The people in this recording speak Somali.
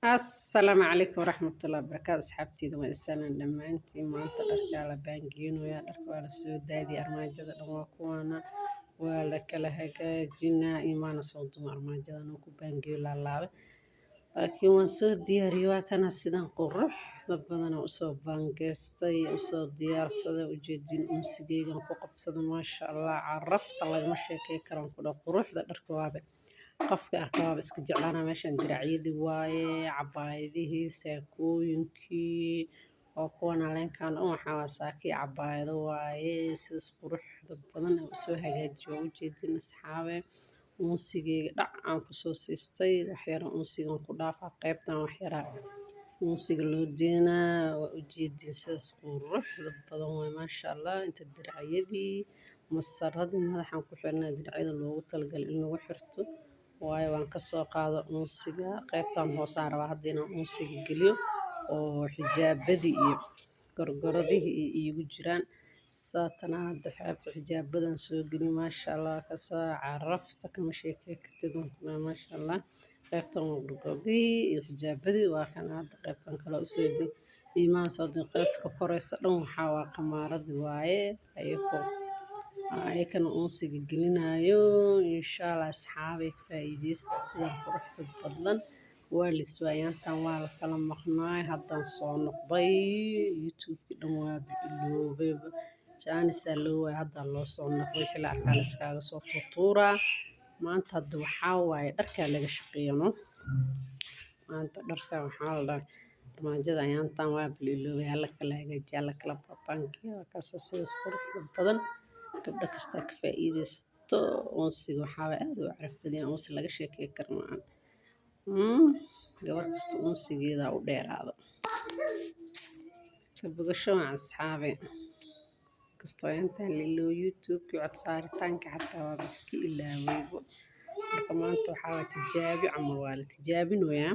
السلام عليكم ورحمة الله وبركاته أصحابتي دوما السنة لما أنتي ما أنت أركي على بانجين ويا أركي على السودادي أرماجة دمواكوانا ولا كلا هجاجينا إيمان صوتهم أرماجة نوكو بانجيو لا laakiin waan soo diyaariyey waa kana sidan qurux badan oo soo baangeystay oo soo diyaarsaday ujeedin unsigeygan ku qabsaday maasha Allah carafta lagama sheekay karan ku dhaw quruxda dharka waabe qofka arka waaba iska jeclaana meeshan diracyadii waaye cabaayadihii saakooyinkii oo kuwan aleenkan waxaa waa saaki cabaayado waaye sidaas quruxda badan oo soo hagaajiyo ujeedin asxaabe unsigeyga dhac aan kusoo siistay waxyara unsigan ku dhaafaa qaybtan waxyara unsiga loo deenaa waa ujeedin sidaas quruxda badan waay maasha Allah inta diracyadii masaradii madaxan ku xirnaa diracyada loogu talagalay in lagu xirto waayo waan kasoo qaado unsiga qaybtan hoosaan rabaa hadda inaan unsiga geliyo oo xijaabadii iyo gorgoradihii iigu jiraan saatana hadda xaabta xijaabadan soo geli maasha Allah kasaa carafta kama sheekay kartid maasha Allah qaybtan gorgoradihii iyo xijaabadii waa kan hadda qaybtan kale u soo deg iimaan soo deg qaybta ka koreysa dhan waxaa waa qamaaradii waaye ayakana unsiga gelinayo insha Allah asxaabay ka faa'iideysta sidan quruxda badan waa liswaayantan waa la kala maqnaay haddaan soo noqday youtube-ki dhan waa biloobay jaanisa loo waay hadda loo soo noqday xilaa arkaan iskaaga soo tuuraa maanta hadda waxaa waaye dharkaa laga shaqeeyano maanta dharka waxaa la armaajada ayaantan waa biloobay hala kala hagaajiya hala kala baabankiya kaasa sidaas quruxda badan gabdha kasta ka faa'iideysto unsiga waxaa aad u caraf badan unsi laga sheekay karnaa gabar kasta unsigeeda u dheeraado ka bogasho asxaabe kastoo intaan lilo youtube-ki cod saaritaanka xataa waa iska ilaawaybo marka maanta waxaa la tijaabi camal waa la tijaabinoyaa